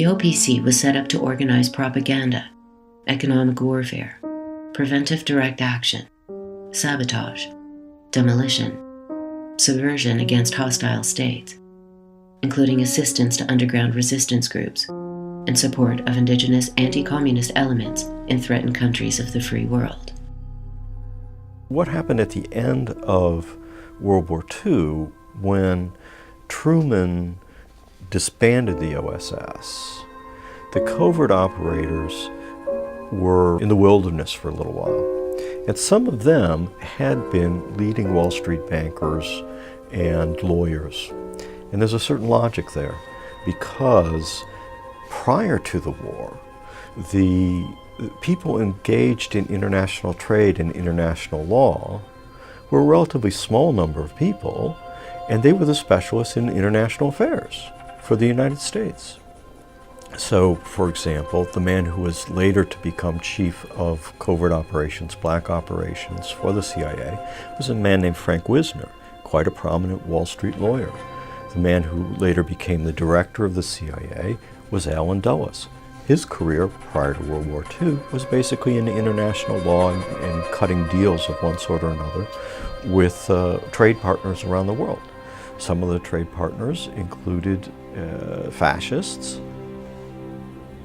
The OPC was set up to organize propaganda, economic warfare, preventive direct action, sabotage, demolition, subversion against hostile states, including assistance to underground resistance groups and support of indigenous anti-communist elements in threatened countries of the free world. What happened at the end of World War II when Truman disbanded the OSS? The covert operators were in the wilderness for a little while, and some of them had been leading Wall Street bankers and lawyers. And there's a certain logic there, because prior to the war, the people engaged in international trade and international law were a relatively small number of people, and they were the specialists in international affairs for the United States. So, for example, the man who was later to become chief of covert operations, black operations for the CIA, was a man named Frank Wisner, quite a prominent Wall Street lawyer. The man who later became the director of the CIA was Allen Dulles. His career prior to World War II was basically in international law and cutting deals of one sort or another with trade partners around the world. Some of the trade partners included fascists,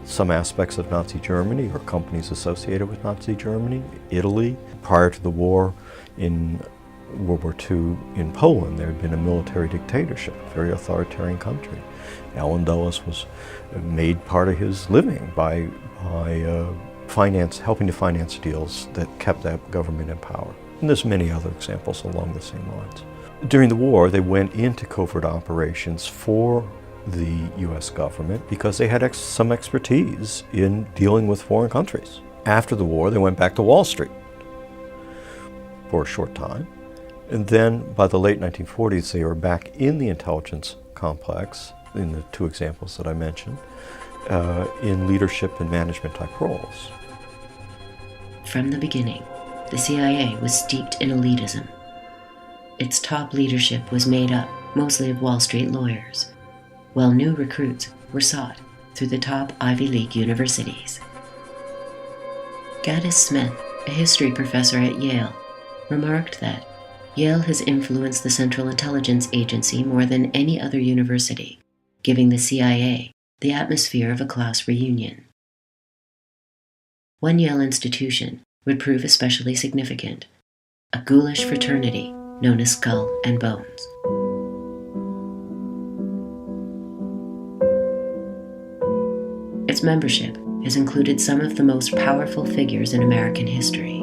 some aspects of Nazi Germany or companies associated with Nazi Germany, Italy. Prior to the war in World War II in Poland, there had been a military dictatorship, a very authoritarian country. Allen Dulles was made part of his living by helping to finance deals that kept that government in power. And there's many other examples along the same lines. During the war, they went into covert operations for the U.S. government because they had some expertise in dealing with foreign countries. After the war, they went back to Wall Street for a short time. And then by the late 1940s, they were back in the intelligence complex, in the two examples that I mentioned, in leadership and management type roles. From the beginning, the CIA was steeped in elitism. Its top leadership was made up mostly of Wall Street lawyers, while new recruits were sought through the top Ivy League universities. Gaddis Smith, a history professor at Yale, remarked that Yale has influenced the Central Intelligence Agency more than any other university, giving the CIA the atmosphere of a class reunion. One Yale institution would prove especially significant, a ghoulish fraternity known as Skull and Bones. Its membership has included some of the most powerful figures in American history.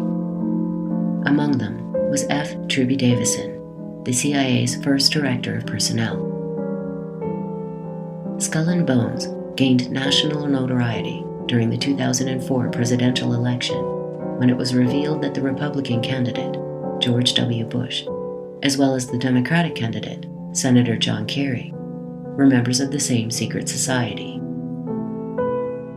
Among them was F. Truby Davison, the CIA's first director of personnel. Skull and Bones gained national notoriety during the 2004 presidential election when it was revealed that the Republican candidate, George W. Bush, as well as the Democratic candidate, Senator John Kerry, were members of the same secret society.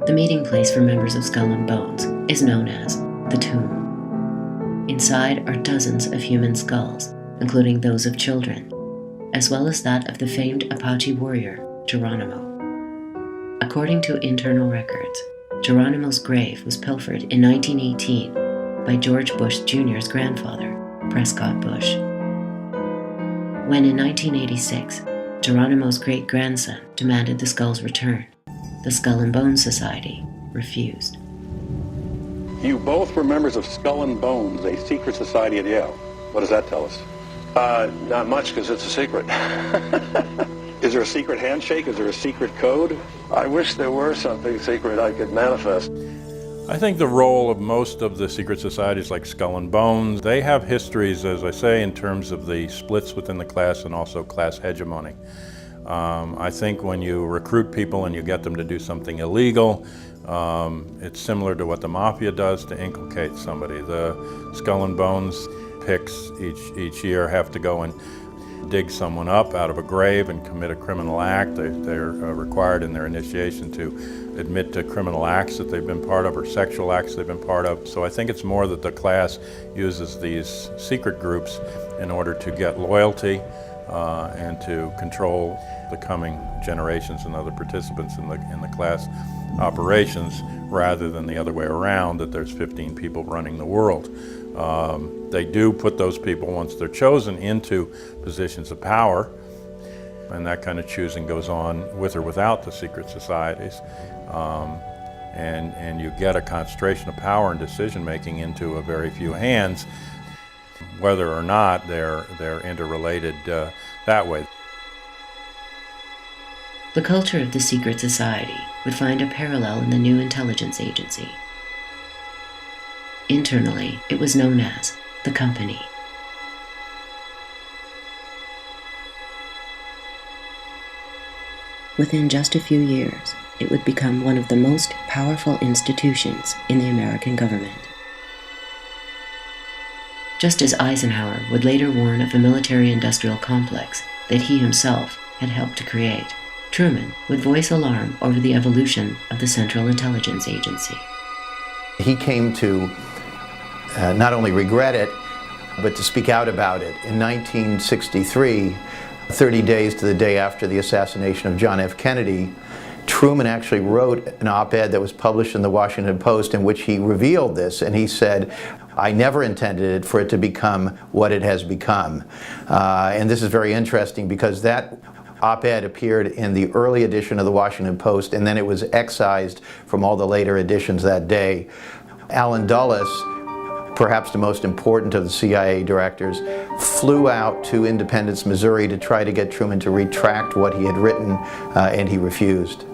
The meeting place for members of Skull and Bones is known as the Tomb. Inside are dozens of human skulls, including those of children, as well as that of the famed Apache warrior, Geronimo. According to internal records, Geronimo's grave was pilfered in 1918 by George Bush Jr.'s grandfather, Prescott Bush. When in 1986, Geronimo's great-grandson demanded the skull's return, the Skull and Bones Society refused. You both were members of Skull and Bones, a secret society at Yale. What does that tell us? Not much, because it's a secret. Is there a secret handshake? Is there a secret code? I wish there were something secret I could manifest. I think the role of most of the secret societies like Skull and Bones, they have histories, as I say, in terms of the splits within the class and also class hegemony. I think when you recruit people and you get them to do something illegal, it's similar to what the mafia does to inculcate somebody. The Skull and Bones picks each year have to go and dig someone up out of a grave and commit a criminal act. They're required in their initiation to admit to criminal acts that they've been part of or sexual acts they've been part of. So I think it's more that the class uses these secret groups in order to get loyalty and to control the coming generations and other participants in the class operations, rather than the other way around, that there's 15 people running the world. They do put those people, once they're chosen, into positions of power, and that kind of choosing goes on with or without the secret societies. And you get a concentration of power and decision-making into a very few hands, whether or not they're interrelated that way. The culture of the secret society would find a parallel in the new intelligence agency. Internally, it was known as the Company. Within just a few years, it would become one of the most powerful institutions in the American government. Just as Eisenhower would later warn of a military-industrial complex that he himself had helped to create, Truman would voice alarm over the evolution of the Central Intelligence Agency. He came to not only regret it, but to speak out about it. In 1963, 30 days to the day after the assassination of John F. Kennedy, Truman actually wrote an op-ed that was published in the Washington Post in which he revealed this, and he said, "I never intended it for it to become what it has become." And this is very interesting because that op-ed appeared in the early edition of the Washington Post, and then it was excised from all the later editions that day. Allen Dulles, perhaps the most important of the CIA directors, flew out to Independence, Missouri to try to get Truman to retract what he had written, and he refused.